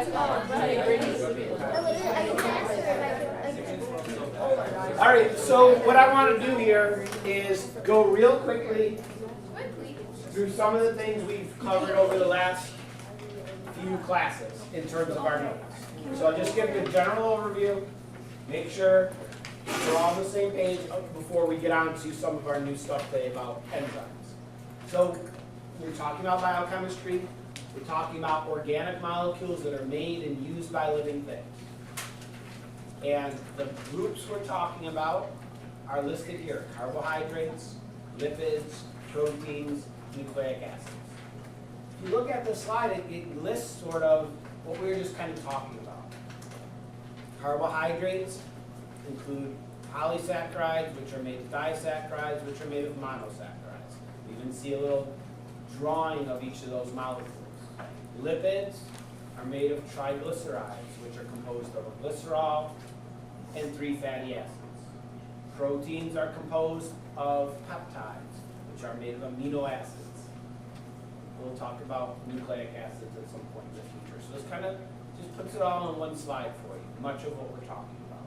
All right, so what I want to do here is go real quickly through some of the things we've covered over the last few classes in terms of our notes. So I'll just give you a general overview, make sure we're all on the same page before we get on to some of our new stuff today about enzymes. So we're talking about biochemistry, we're talking about organic molecules that are made and used by living things. And the groups we're talking about are listed here: carbohydrates, lipids, proteins, nucleic acids. If you look at this slide, it lists sort of what we were just kind of talking about. Carbohydrates include polysaccharides, which are made of disaccharides, which are made of monosaccharides. You can see a little drawing of each of those molecules. Lipids are made of triglycerides, which are composed of a glycerol and 3 fatty acids. Proteins are composed of peptides, which are made of amino acids. We'll talk about nucleic acids at some point in the future. So this kind of just puts it all on one slide for you, much of what we're talking about.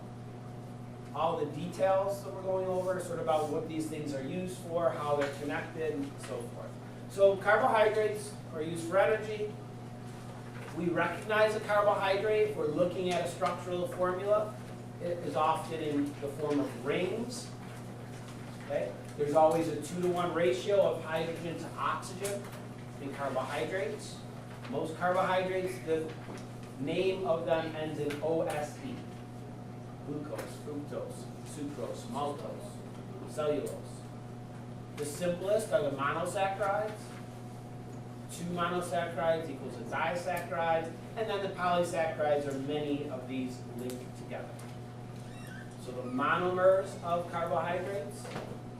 All the details that we're going over are sort of about what these things are used for, how they're connected, and so forth. So carbohydrates are used for energy. We recognize a carbohydrate if we're looking at a structural formula. It is often in the form of rings. Okay? There's always a 2-to-1 ratio of hydrogen to oxygen in carbohydrates. Most carbohydrates, the name of them ends in OSE. Glucose, fructose, sucrose, maltose, cellulose. The simplest are the monosaccharides. 2 monosaccharides equals a disaccharide, and then the polysaccharides are many of these linked together. So the monomers of carbohydrates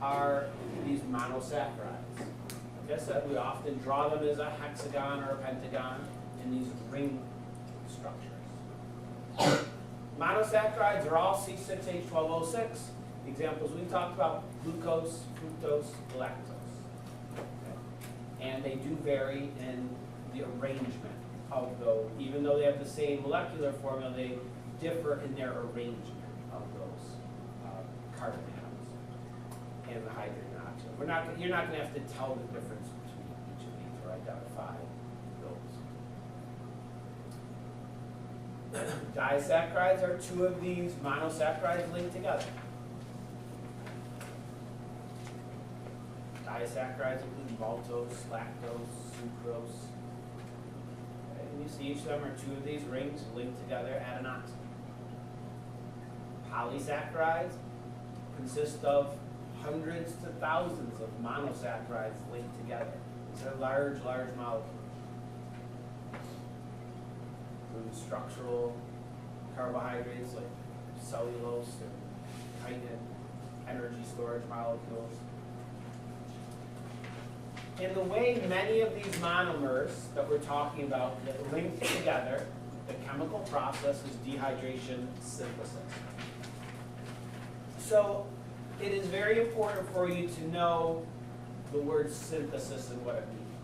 are these monosaccharides. Like I said, we often draw them as a hexagon or a pentagon in these ring structures. Monosaccharides are all C6H12O6. Examples we talked about: glucose, fructose, lactose. And they do vary in the arrangement of those. Even though they have the same molecular formula, they differ in their arrangement of those carbon atoms and the hydrogen and oxygen. You're not going to have to tell the difference between each of these or identify those. Disaccharides are 2 of these monosaccharides linked together. Disaccharides include maltose, lactose, sucrose. Okay, and you see each of them are 2 of these rings linked together at an oxygen. Polysaccharides consist of hundreds to thousands of monosaccharides linked together. These are large, large molecules. Include structural carbohydrates like cellulose and chitin, energy storage molecules. In the way many of these monomers that we're talking about get linked together, the chemical process is dehydration synthesis. So it is very important for you to know the word synthesis and what it means.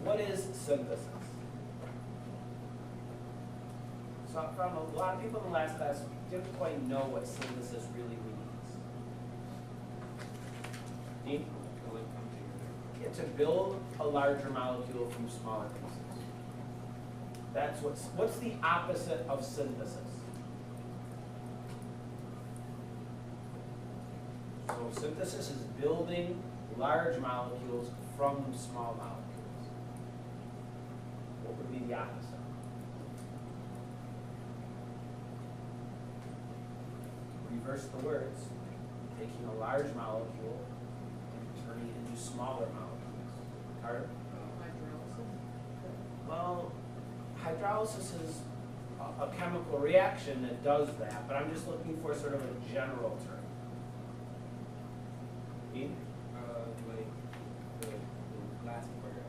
What is synthesis? So from a lot of people in the last class didn't quite know what synthesis really means. Dean? To build a larger molecule from smaller pieces. That's what's the opposite of synthesis? So synthesis is building large molecules from small molecules. What would be the opposite? Reverse the words. Taking a large molecule and turning it into smaller molecules. Hydrolysis? Well, hydrolysis is a chemical reaction that does that, but I'm just looking for sort of a general term. Dean? Like the last part of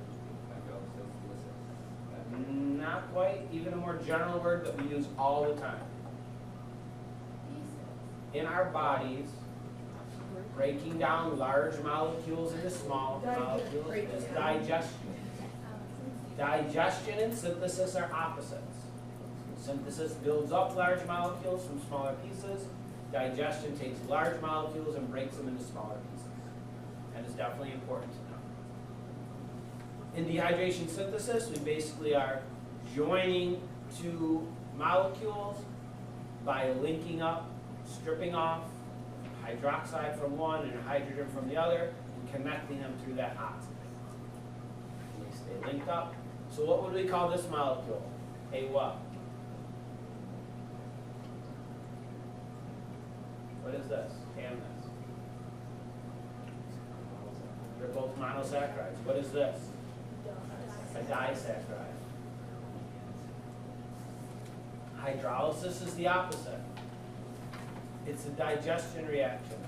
hydrolysis. Not quite. Even a more general word that we use all the time. In our bodies, breaking down large molecules into small molecules is digestion. Digestion and synthesis are opposites. Synthesis builds up large molecules from smaller pieces. Digestion takes large molecules and breaks them into smaller pieces. And it's definitely important to know. In dehydration synthesis, we basically are joining two molecules by linking up, stripping off hydroxide from one and hydrogen from the other, and connecting them through that oxygen. And they stay linked up. So what would we call this molecule? A what? What is this? And this. They're both monosaccharides. What is this? A disaccharide. Hydrolysis is the opposite. It's a digestion reaction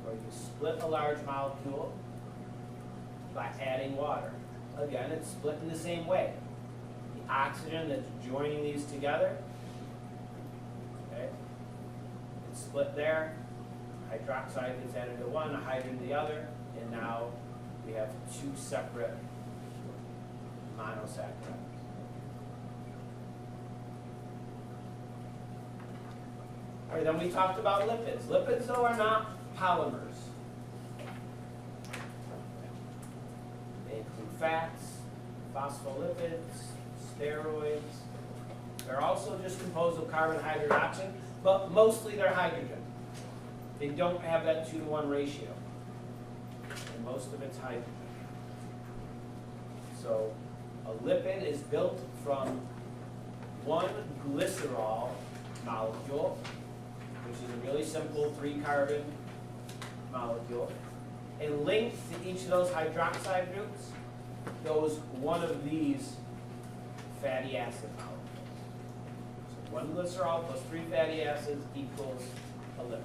where you split a large molecule by adding water. Again, it's split in the same way. The oxygen that's joining these together, okay, it's split there. Hydroxide gets added to one, a hydrogen to the other, and now we have two separate monosaccharides. All right, then we talked about lipids. Lipids, though, are not polymers. They include fats, phospholipids, steroids. They're also just composed of carbon, hydrogen, oxygen, but mostly they're hydrogen. They don't have that 2-to-1 ratio. And most of it's hydrogen. So a lipid is built from one glycerol molecule, which is a really simple 3-carbon molecule, and linked to each of those hydroxide groups goes one of these fatty acid molecules. So 1 glycerol plus 3 fatty acids equals a lipid.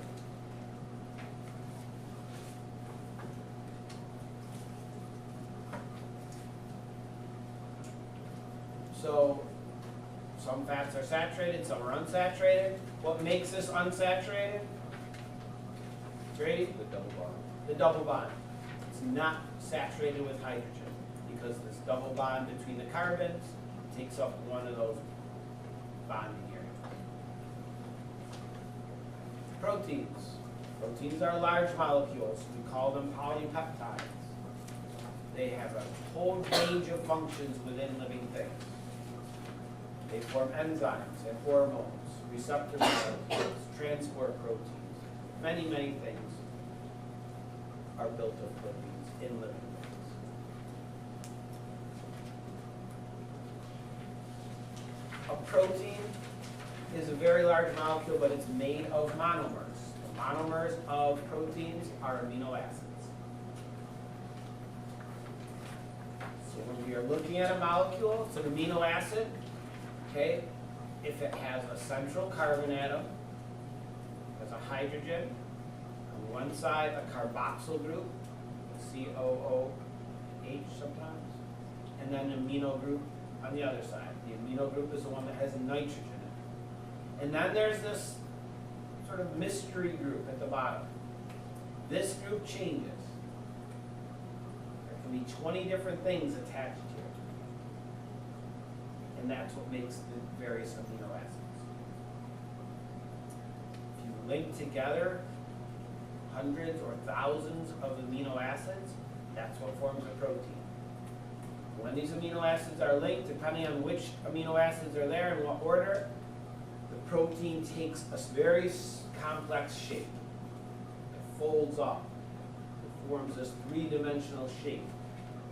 So some fats are saturated, some are unsaturated. What makes this unsaturated? Grady? The double bond. The double bond. It's not saturated with hydrogen because this double bond between the carbons takes up one of those bonding areas. Proteins. Proteins are large molecules. We call them polypeptides. They have a whole range of functions within living things. They form enzymes and hormones, receptor molecules, transport proteins. Many, many things are built of proteins in living things. A protein is a very large molecule, but it's made of monomers. The monomers of proteins are amino acids. So when we are looking at a molecule, it's an amino acid. Okay, if it has a central carbon atom, has a hydrogen on one side, a carboxyl group, COOH sometimes, and then an amino group on the other side. The amino group is the one that has nitrogen in it. And then there's this sort of mystery group at the bottom. This group changes. There can be 20 different things attached to it. And that's what makes the various amino acids. If you link together hundreds or thousands of amino acids, that's what forms a protein. When these amino acids are linked, depending on which amino acids are there and what order, the protein takes a very complex shape. It folds up. It forms this 3-dimensional shape.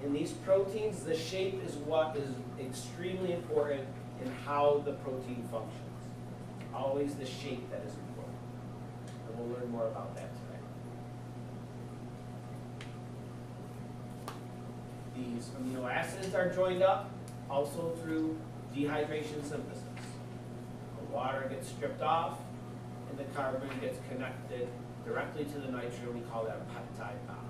In these proteins, the shape is what is extremely important in how the protein functions. Always the shape that is important. And we'll learn more about that today. These amino acids are joined up also through dehydration synthesis. The water gets stripped off and the carbon gets connected directly to the nitrogen. We call that a peptide bond.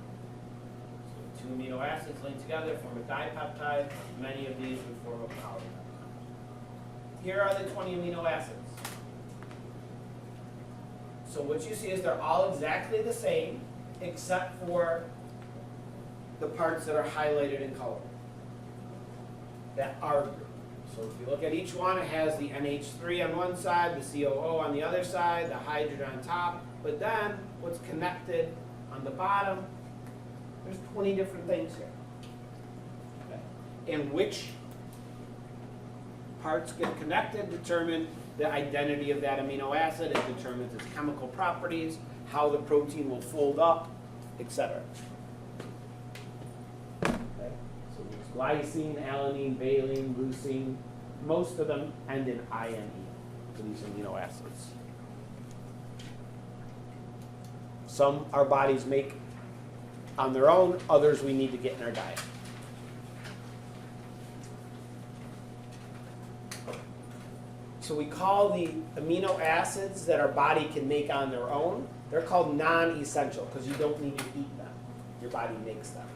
2 amino acids linked together form a dipeptide. Many of these would form a polypeptide. Here are the 20 amino acids. So what you see is they're all exactly the same, except for the parts that are highlighted in color. that R group. So if you look at each one, it has the NH3 on one side, the COO on the other side, the hydrogen on top, but then what's connected on the bottom, there's 20 different things here. Okay? And which parts get connected determine the identity of that amino acid, it determines its chemical properties, how the protein will fold up, etc. Okay? So there's glycine, alanine, valine, leucine. Most of them end in INE for these amino acids. Some our bodies make on their own, others we need to get in our diet. So we call the amino acids that our body can make on their own, they're called non-essential because you don't need to eat them. Your body makes them.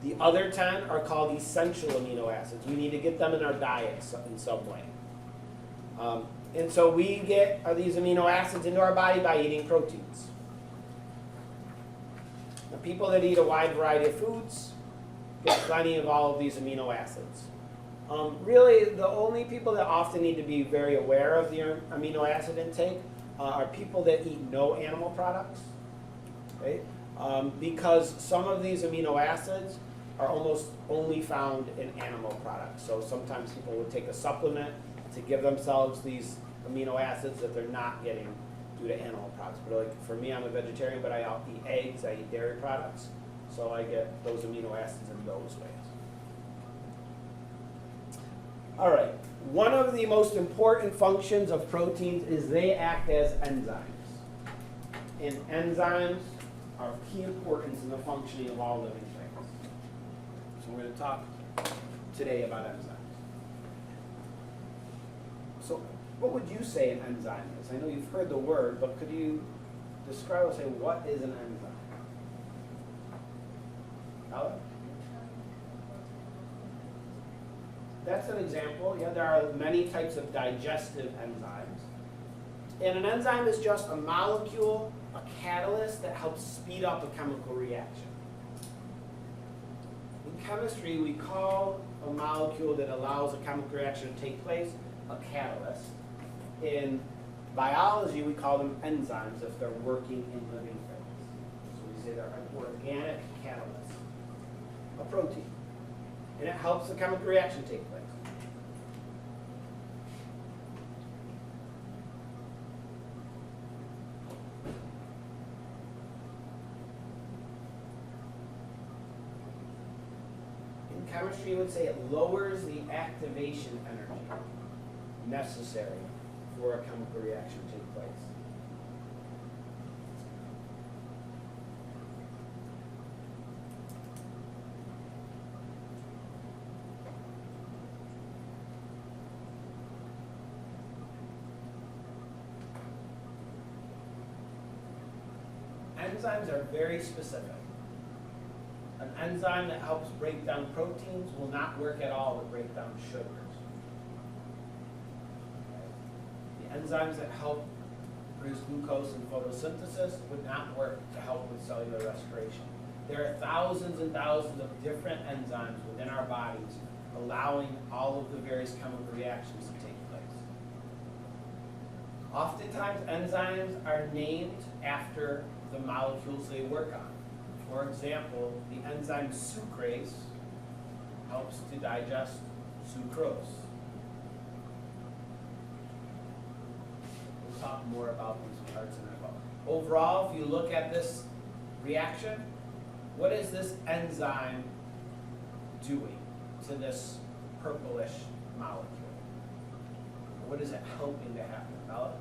The other 10 are called essential amino acids. We need to get them in our diet in some way. And so we get these amino acids into our body by eating proteins. The people that eat a wide variety of foods get plenty of all of these amino acids. Really, the only people that often need to be very aware of the amino acid intake are people that eat no animal products, right? Because some of these amino acids are almost only found in animal products. So sometimes people would take a supplement to give themselves these amino acids that they're not getting due to animal products. But like for me, I'm a vegetarian, but I eat eggs, I eat dairy products, so I get those amino acids in those ways. All right, one of the most important functions of proteins is they act as enzymes. And enzymes are of key importance in the functioning of all living things. So we're going to talk today about enzymes. So what would you say an enzyme is? I know you've heard the word, but could you describe or say what is an enzyme? Alex? That's an example. Yeah, there are many types of digestive enzymes. And an enzyme is just a molecule, a catalyst that helps speed up a chemical reaction. In chemistry, we call a molecule that allows a chemical reaction to take place a catalyst. In biology, we call them enzymes if they're working in living things. So we say they're an organic catalyst, a protein. And it helps the chemical reaction take place. In chemistry, you would say it lowers the activation energy necessary for a chemical reaction to take place. Enzymes are very specific. An enzyme that helps break down proteins will not work at all to break down sugars. The enzymes that help produce glucose in photosynthesis would not work to help with cellular respiration. There are thousands and thousands of different enzymes within our bodies allowing all of the various chemical reactions to take place. Oftentimes, enzymes are named after the molecules they work on. For example, the enzyme sucrase helps to digest sucrose. We'll talk more about these parts in a moment. Overall, if you look at this reaction, what is this enzyme doing to this purplish molecule? What is it helping to happen? Bella?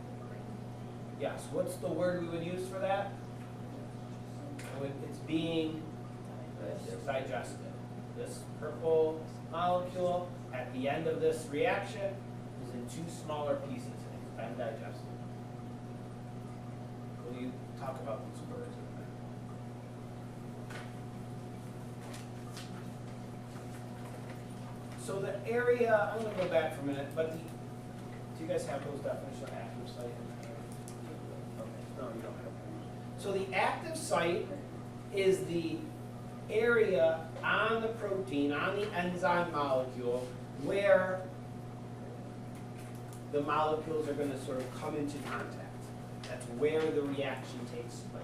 Yes, what's the word we would use for that? It's being digested. This purple molecule at the end of this reaction is in two smaller pieces and it's been digested. Will you talk about these words in a minute? So the area, I'm going to go back for a minute, but do you guys have those definitions of active site? Okay, no, you don't have. So the active site is the area on the protein, on the enzyme molecule, where the molecules are going to sort of come into contact. That's where the reaction takes place.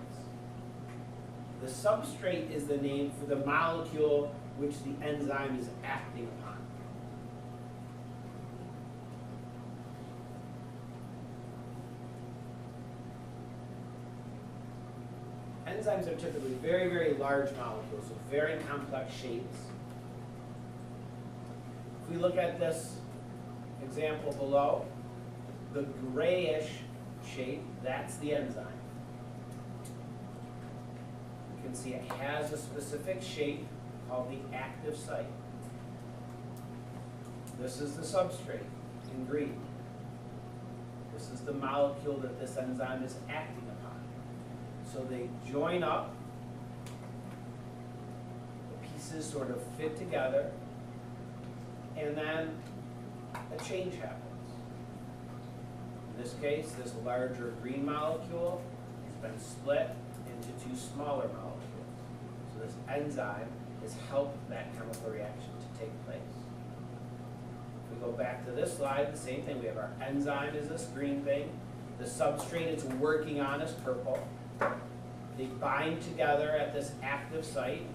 The substrate is the name for the molecule which the enzyme is acting upon. Enzymes are typically very, very large molecules with very complex shapes. If we look at this example below, the grayish shape, that's the enzyme. You can see it has a specific shape called the active site. This is the substrate in green. This is the molecule that this enzyme is acting upon. So they join up, the pieces sort of fit together, and then a change happens. In this case, this larger green molecule has been split into two smaller molecules. So this enzyme has helped that chemical reaction to take place. If we go back to this slide, the same thing. We have our enzyme is this green thing. The substrate it's working on is purple. They bind together at this active site,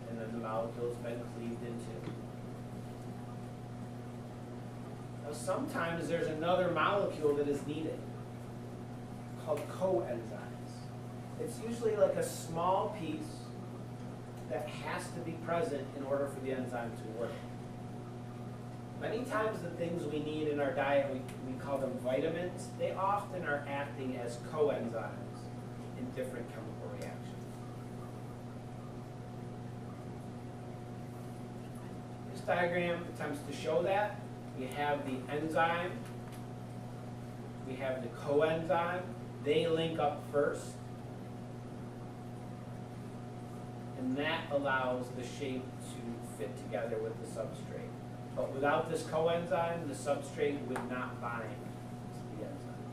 and then the molecule's been cleaved into. Now sometimes there's another molecule that is needed called coenzymes. It's usually like a small piece that has to be present in order for the enzyme to work. Many times the things we need in our diet, we call them vitamins, they often are acting as coenzymes in different chemical reactions. This diagram attempts to show that. We have the enzyme, we have the coenzyme, they link up first, and that allows the shape to fit together with the substrate. But without this coenzyme, the substrate would not bind to the enzyme.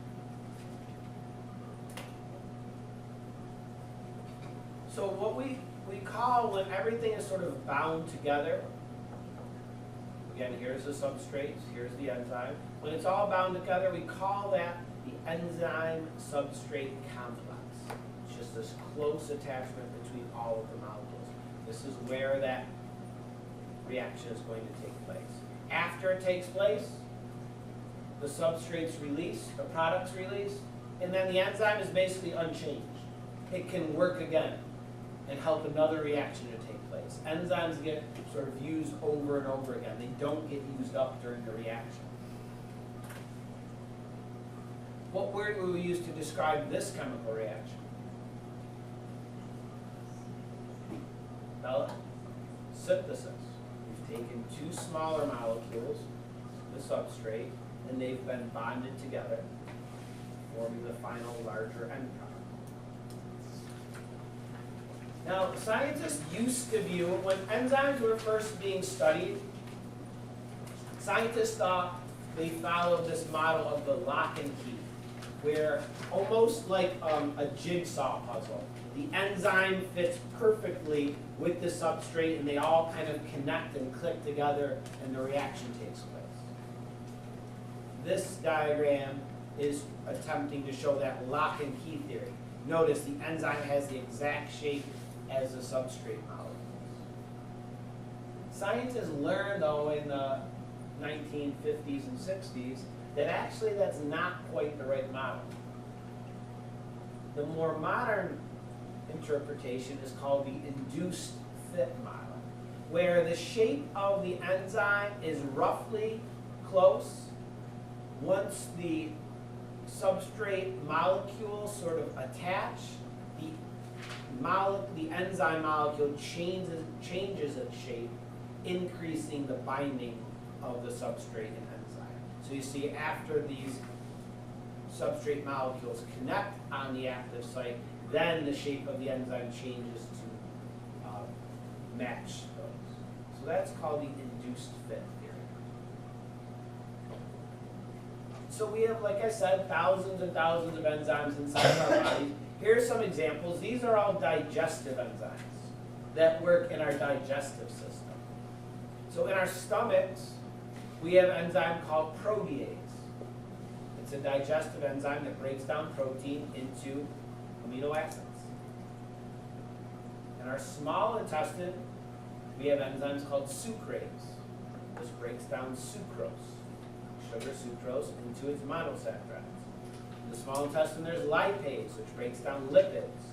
So what we call when everything is sort of bound together, again, here's the substrate, here's the enzyme. When it's all bound together, we call that the enzyme-substrate complex. It's just this close attachment between all of the molecules. This is where that reaction is going to take place. After it takes place, the substrate's released, the product's released, and then the enzyme is basically unchanged. It can work again and help another reaction to take place. Enzymes get sort of used over and over again. They don't get used up during the reaction. What word will we use to describe this chemical reaction? Bella? Synthesis. We've taken two smaller molecules, the substrate, and they've been bonded together, forming the final larger end product. Now, scientists used to view, when enzymes were first being studied, scientists thought they followed this model of the lock and key, where almost like a jigsaw puzzle, the enzyme fits perfectly with the substrate and they all kind of connect and click together and the reaction takes place. This diagram is attempting to show that lock and key theory. Notice the enzyme has the exact shape as the substrate molecules. Scientists learned, though, in the 1950s and 60s, that actually that's not quite the right model. The more modern interpretation is called the induced fit model, where the shape of the enzyme is roughly close. Once the substrate molecules sort of attach, the enzyme molecule changes its shape, increasing the binding of the substrate and enzyme. So you see after these substrate molecules connect on the active site, then the shape of the enzyme changes to match those. So that's called the induced fit theory. So we have, like I said, thousands and thousands of enzymes inside our bodies. Here are some examples. These are all digestive enzymes that work in our digestive system. So in our stomachs, we have an enzyme called protease. It's a digestive enzyme that breaks down protein into amino acids. In our small intestine, we have enzymes called sucrase. This breaks down sucrose, sugar sucrose, into its monosaccharides. In the small intestine, there's lipase, which breaks down lipids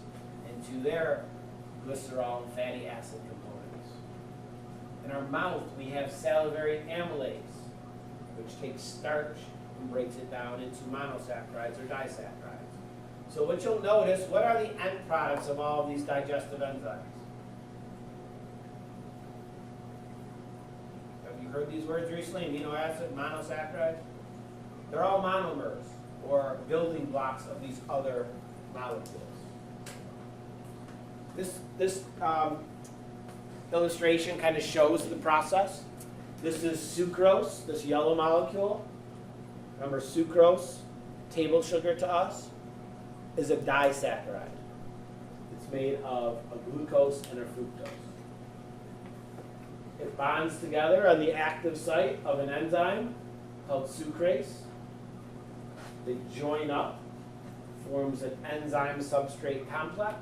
into their glycerol and fatty acid components. In our mouth, we have salivary amylase, which takes starch and breaks it down into monosaccharides or disaccharides. So what you'll notice, what are the end products of all of these digestive enzymes? Have you heard these words recently? Amino acid, monosaccharide? They're all monomers, or building blocks of these other molecules. This illustration kind of shows the process. This is sucrose, this yellow molecule. Remember, sucrose, table sugar to us, is a disaccharide. It's made of a glucose and a fructose. It bonds together on the active site of an enzyme called sucrase. They join up, forms an enzyme substrate complex.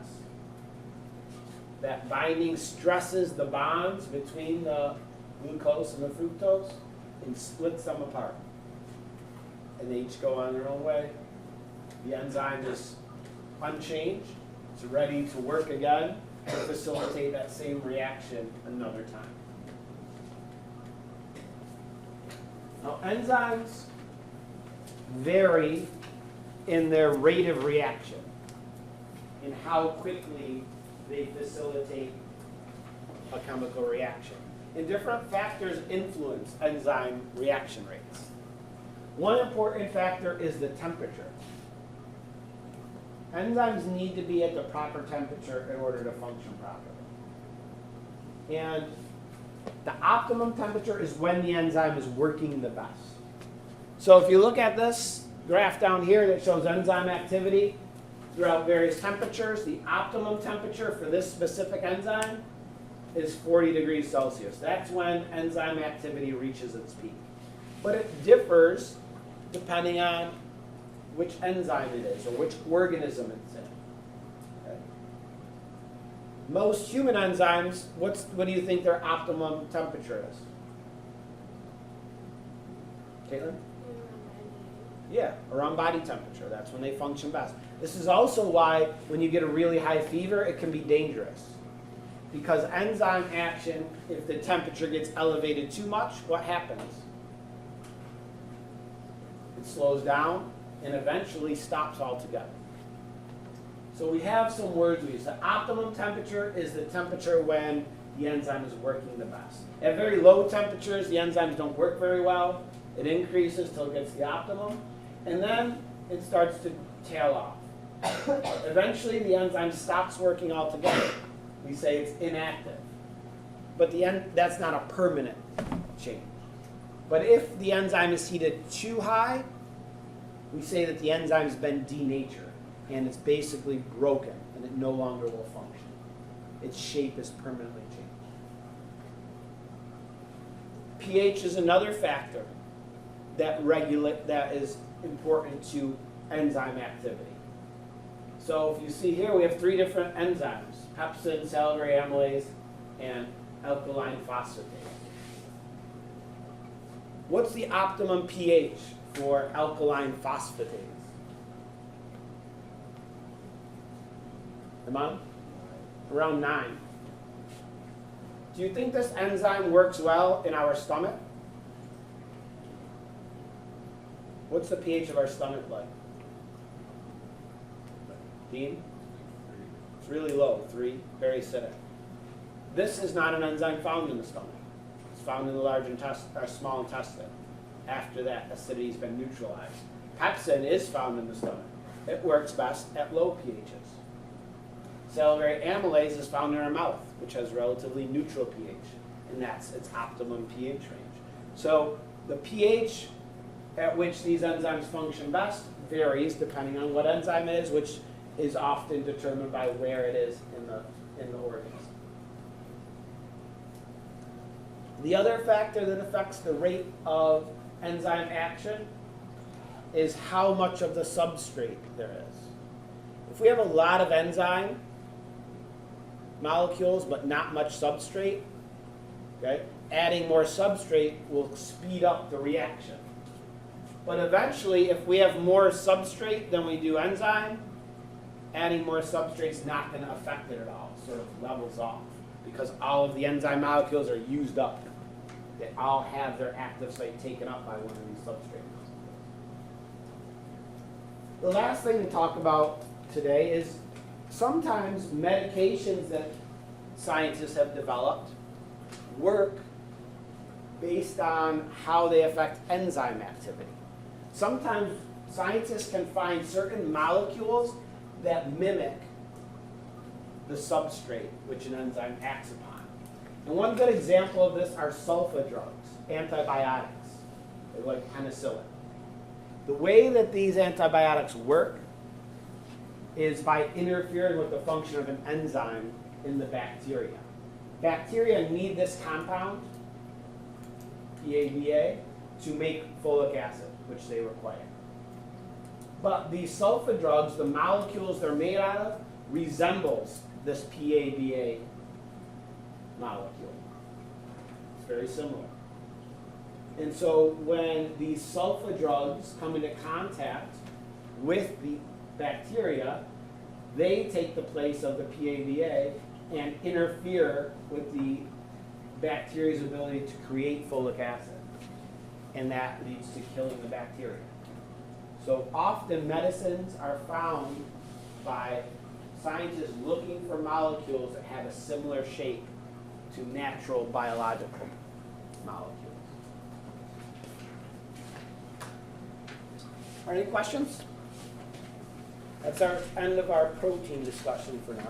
That binding stresses the bonds between the glucose and the fructose and splits them apart. And they each go on their own way. The enzyme is unchanged. It's ready to work again to facilitate that same reaction another time. Now, enzymes vary in their rate of reaction, in how quickly they facilitate a chemical reaction. And different factors influence enzyme reaction rates. One important factor is the temperature. Enzymes need to be at the proper temperature in order to function properly. And the optimum temperature is when the enzyme is working the best. So if you look at this graph down here that shows enzyme activity throughout various temperatures, the optimum temperature for this specific enzyme is 40 degrees Celsius. That's when enzyme activity reaches its peak. But it differs depending on which enzyme it is or which organism it's in. Okay. Most human enzymes, what do you think their optimum temperature is? Caitlin? Yeah, around body temperature. That's when they function best. This is also why when you get a really high fever, it can be dangerous. Because enzyme action, if the temperature gets elevated too much, what happens? It slows down and eventually stops altogether. So we have some words we use. The optimum temperature is the temperature when the enzyme is working the best. At very low temperatures, the enzymes don't work very well. It increases till it gets the optimum, and then it starts to tail off. Eventually, the enzyme stops working altogether. We say it's inactive. But that's not a permanent change. But if the enzyme is heated too high, we say that the enzyme's been denatured, and it's basically broken, and it no longer will function. Its shape is permanently changed. pH is another factor that is important to enzyme activity. So if you see here, we have three different enzymes: pepsin, salivary amylase, and alkaline phosphatase. What's the optimum pH for alkaline phosphatase? Am I? Around 9. Do you think this enzyme works well in our stomach? What's the pH of our stomach like? Dean? It's really low, 3, very acidic. This is not an enzyme found in the stomach. It's found in the large intestine, or small intestine. After that, acidity has been neutralized. Pepsin is found in the stomach. It works best at low pHs. Salivary amylase is found in our mouth, which has relatively neutral pH, and that's its optimum pH range. So the pH at which these enzymes function best varies depending on what enzyme it is, which is often determined by where it is in the organism. The other factor that affects the rate of enzyme action is how much of the substrate there is. If we have a lot of enzyme molecules but not much substrate, okay, adding more substrate will speed up the reaction. But eventually, if we have more substrate than we do enzyme, adding more substrate is not going to affect it at all. It sort of levels off because all of the enzyme molecules are used up. They all have their active site taken up by one of these substrate molecules. The last thing to talk about today is sometimes medications that scientists have developed work based on how they affect enzyme activity. Sometimes scientists can find certain molecules that mimic the substrate which an enzyme acts upon. And one good example of this are sulfa drugs, antibiotics, like penicillin. The way that these antibiotics work is by interfering with the function of an enzyme in the bacteria. Bacteria need this compound, PABA, to make folic acid, which they require. But these sulfa drugs, the molecules they're made out of, resembles this PABA molecule. It's very similar. And so when these sulfa drugs come into contact with the bacteria, they take the place of the PABA and interfere with the bacteria's ability to create folic acid. And that leads to killing the bacteria. So often medicines are found by scientists looking for molecules that have a similar shape to natural biological molecules. Are there any questions? That's our end of our protein discussion for now.